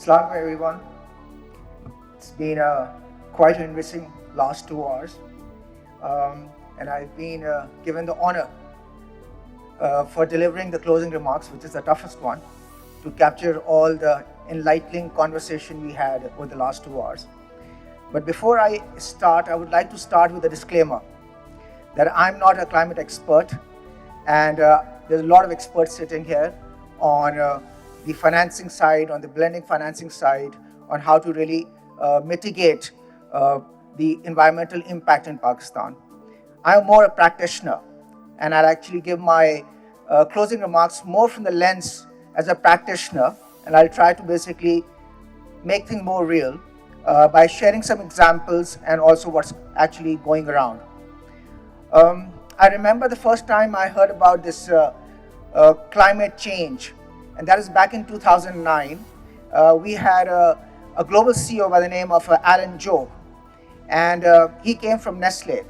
Assalamu everyone. It's been quite an interesting last 2 hours, and I've been given the honor for delivering the closing remarks, which is the toughest one, to capture all the enlightening conversation we had over the last 2 hours. But before I start, I would like to start with a disclaimer that I'm not a climate expert, and there's a lot of experts sitting here on the financing side, on the blending financing side, on how to really mitigate the environmental impact in Pakistan. I'm more a practitioner, and I'll actually give my closing remarks more from the lens as a practitioner, and I'll try to basically make things more real by sharing some examples and also what's actually going around. I remember the first time I heard about this climate change, and that is back in 2009. We had a global CEO by the name of Alan Jobe, and he came from Nestle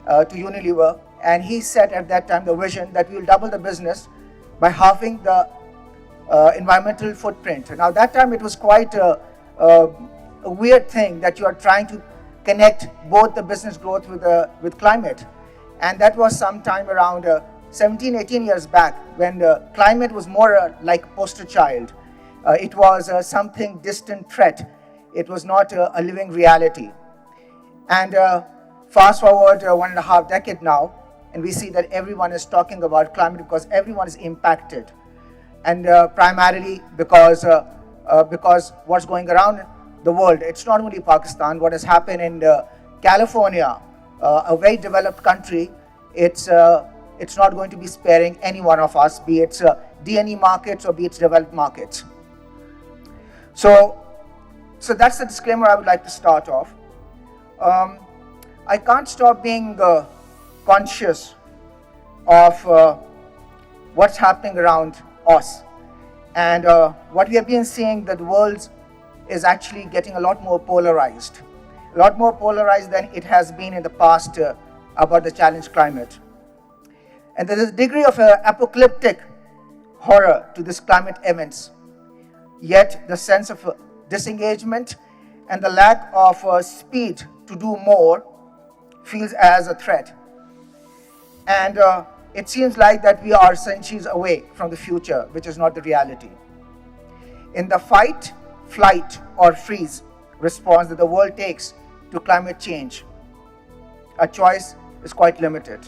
to Unilever, and he set at that time the vision that we will double the business by halving the environmental footprint. Now, that time it was quite a weird thing that you are trying to connect both the business growth with climate. And that was sometime around 17, 18 years back, when the climate was more like a poster child. It was something distant threat. It was not a living reality. And fast forward 1.5 decades now, and we see that everyone is talking about climate because everyone is impacted. And primarily because what's going around the world. It's not only Pakistan. What has happened in California, a very developed country, it's not going to be sparing any one of us, be it D&E markets or be it developed markets. So that's the disclaimer I would like to start off. I can't stop being conscious of what's happening around us. And what we have been seeing, that the world is actually getting a lot more polarized than it has been in the past about the challenge climate. And there is a degree of apocalyptic horror to this climate events, yet the sense of disengagement and the lack of speed to do more feels as a threat. And it seems like that we are centuries away from the future, which is not the reality. In the fight, flight, or freeze response that the world takes to climate change, our choice is quite limited.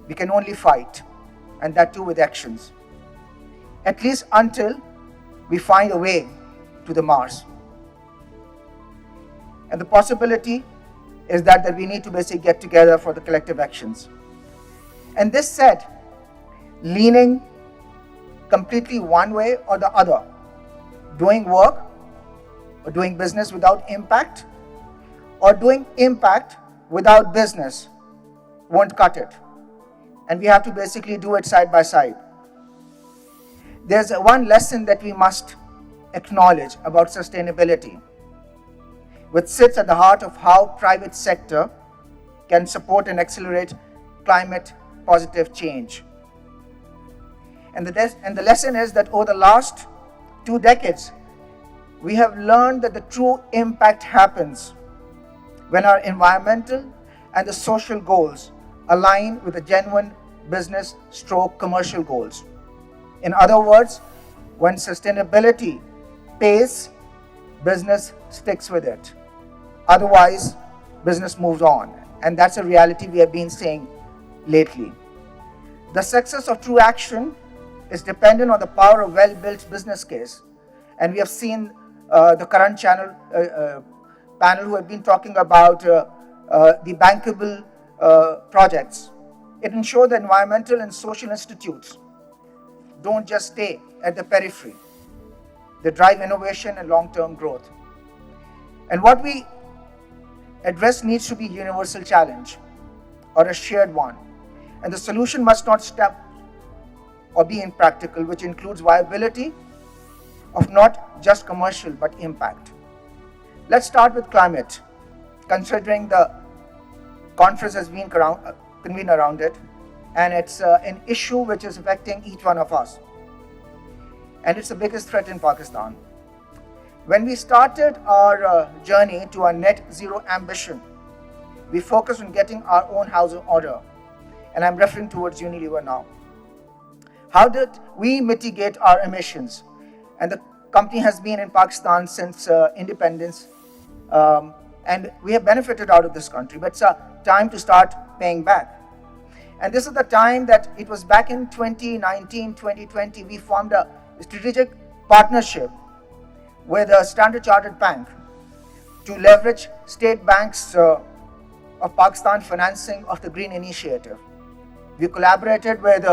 We can only fight, and that too with actions, at least until we find a way to the Mars. And the possibility is that we need to basically get together for the collective actions. And this said, leaning completely one way or the other, doing work or doing business without impact, or doing impact without business, won't cut it. And we have to basically do it side by side. There's one lesson that we must acknowledge about sustainability, which sits at the heart of how private sector can support and accelerate climate positive change. And the lesson is that over the last 2 decades, we have learned that the true impact happens when our environmental and the social goals align with the genuine business / commercial goals. In other words, when sustainability pays, business sticks with it. Otherwise, business moves on. And that's a reality we have been seeing lately. The success of true action is dependent on the power of well-built business case. And we have seen the current panel who have been talking about the bankable projects. It ensures that environmental and social institutes don't just stay at the periphery. They drive innovation and long-term growth. And what we address needs to be a universal challenge or a shared one. And the solution must not step or be impractical, which includes viability of not just commercial but impact. Let's start with climate, considering the conference has been convened around it, and it's an issue which is affecting each one of us. And it's the biggest threat in Pakistan. When we started our journey to our net zero ambition, we focused on getting our own house in order. And I'm referring towards Unilever now. How did we mitigate our emissions? And the company has been in Pakistan since independence, and we have benefited out of this country, but it's time to start paying back. And this is the time that it was back in 2019, 2020, we formed a strategic partnership with a Standard Chartered Bank to leverage state banks of Pakistan financing of the Green Initiative. We collaborated with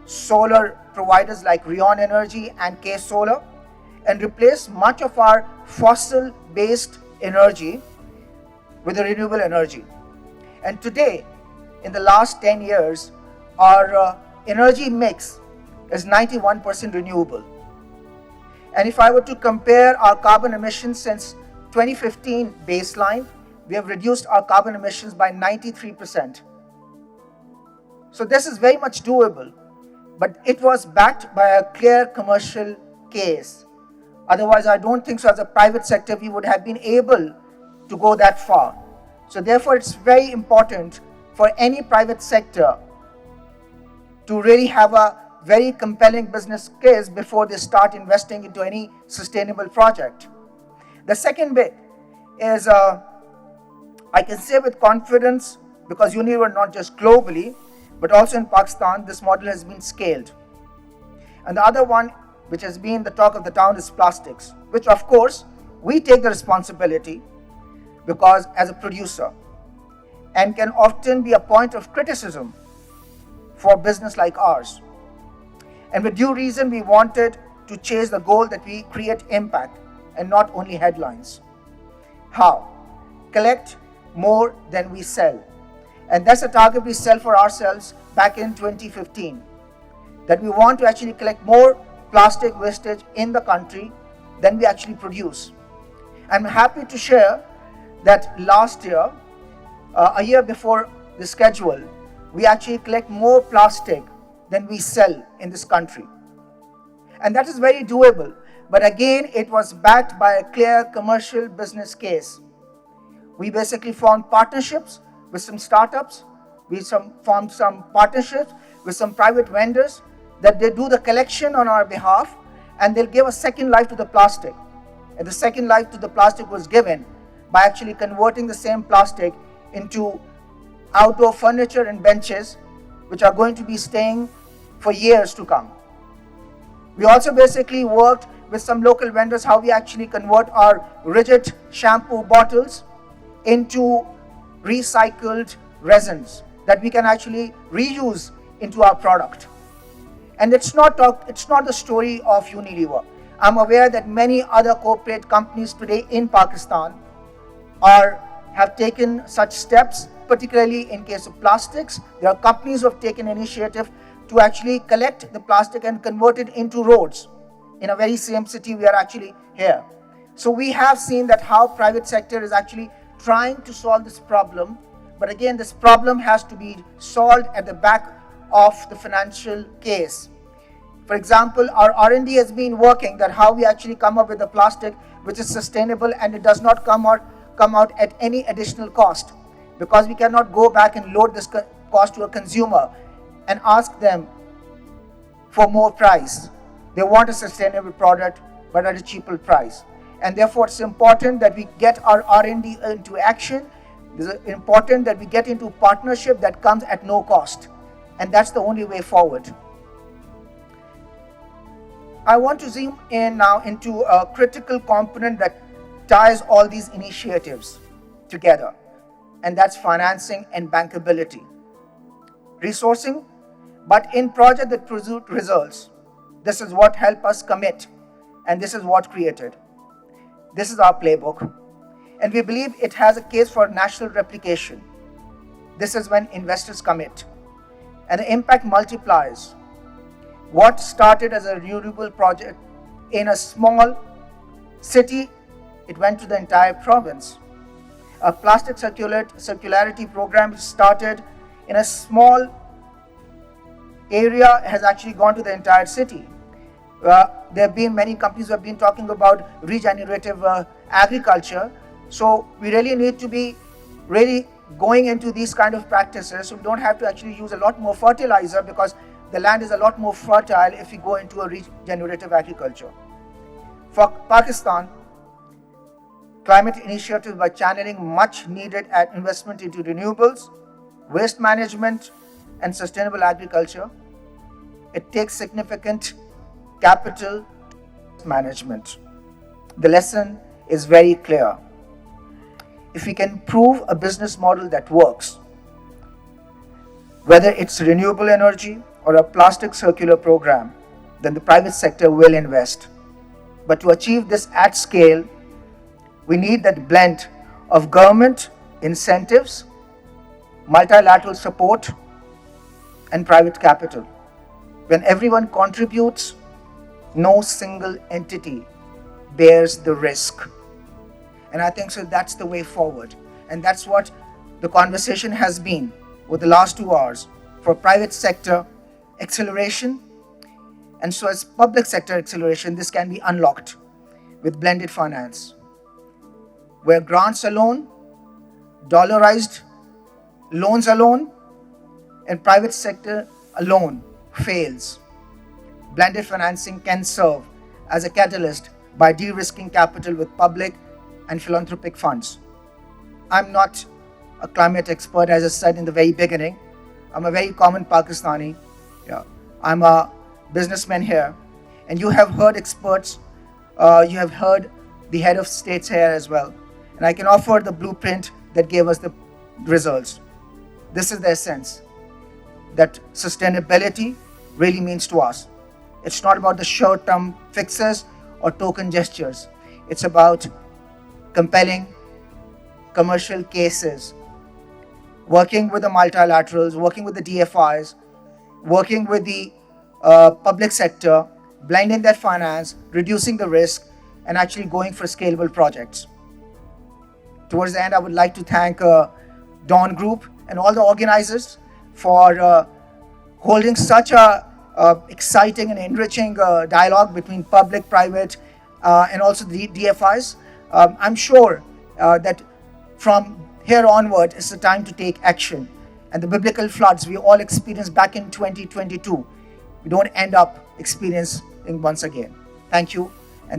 solar providers like Rion Energy and K Solar and replaced much of our fossil-based energy with renewable energy. And today, in the last 10 years, our energy mix is 91% renewable. And if I were to compare our carbon emissions since 2015 baseline, we have reduced our carbon emissions by 93%. So this is very much doable, but it was backed by a clear commercial case. Otherwise, I don't think so as a private sector we would have been able to go that far. So therefore, it's very important for any private sector to really have a very compelling business case before they start investing into any sustainable project. The second bit is, I can say with confidence, because Unilever not just globally, but also in Pakistan, this model has been scaled. And the other one, which has been the talk of the town, is plastics, which of course, we take the responsibility because as a producer, and can often be a point of criticism for business like ours. And with due reason, we wanted to chase the goal that we create impact and not only headlines. How? Collect more than we sell. And that's a target we set for ourselves back in 2015, that we want to actually collect more plastic wastage in the country than we actually produce. I'm happy to share that last year, a year before the schedule, we actually collect more plastic than we sell in this country. And that is very doable. But again, it was backed by a clear commercial business case. We basically formed partnerships with some startups. We formed some partnerships with some private vendors that they do the collection on our behalf and they'll give a second life to the plastic. And the second life to the plastic was given by actually converting the same plastic into outdoor furniture and benches, which are going to be staying for years to come. We also basically worked with some local vendors how we actually convert our rigid shampoo bottles into recycled resins that we can actually reuse into our product. And it's not the story of Unilever. I'm aware that many other corporate companies today in Pakistan have taken such steps, particularly in case of plastics. There are companies who have taken initiative to actually collect the plastic and convert it into roads. In a very same city we are actually here. So we have seen that how private sector is actually trying to solve this problem. But again, this problem has to be solved at the back of the financial case. For example, our R&D has been working that how we actually come up with a plastic which is sustainable and it does not come out at any additional cost, because we cannot go back and load this cost to a consumer and ask them for more price. They want a sustainable product but at a cheaper price. And therefore it's important that we get our R&D into action. It's important that we get into partnership that comes at no cost. And that's the only way forward. I want to zoom in now into a critical component that ties all these initiatives together, and that's financing and bankability. Resourcing, but in project that produce results. This is what helped us commit, and this is what created. This is our playbook, and we believe it has a case for national replication. This is when investors commit, and the impact multiplies. What started as a renewable project in a small city, it went to the entire province. A plastic circularity program started in a small area has actually gone to the entire city. There have been many companies who have been talking about regenerative agriculture. So we really need to be really going into these kind of practices. So we don't have to actually use a lot more fertilizer, because the land is a lot more fertile if we go into a regenerative agriculture. For Pakistan, climate initiatives by channeling much needed investment into renewables, waste management, and sustainable agriculture. It takes significant capital management. The lesson is very clear. If we can prove a business model that works, whether it's renewable energy or a plastic circular program, then the private sector will invest. But to achieve this at scale, we need that blend of government incentives, multilateral support, and private capital. When everyone contributes, no single entity bears the risk. And I think so that's the way forward. And that's what the conversation has been over the last 2 hours for private sector acceleration. And so as public sector acceleration, this can be unlocked with blended finance, where grants alone, dollarized loans alone, and private sector alone fails. Blended financing can serve as a catalyst by de-risking capital with public and philanthropic funds. I'm not a climate expert, as I said in the very beginning. I'm a very common Pakistani. I'm a businessman here. And you have heard experts, you have heard the head of states here as well. And I can offer the blueprint that gave us the results. This is the essence that sustainability really means to us. It's not about the short-term fixes or token gestures. It's about compelling commercial cases, working with the multilaterals, working with the DFIs, working with the public sector, blending that finance, reducing the risk, and actually going for scalable projects. Towards the end, I would like to thank Dawn Group and all the organizers for holding such a exciting and enriching dialogue between public, private, and also the DFIs. I'm sure that from here onward, it's the time to take action. And the biblical floods we all experienced back in 2022, we don't end up experiencing once again. Thank you.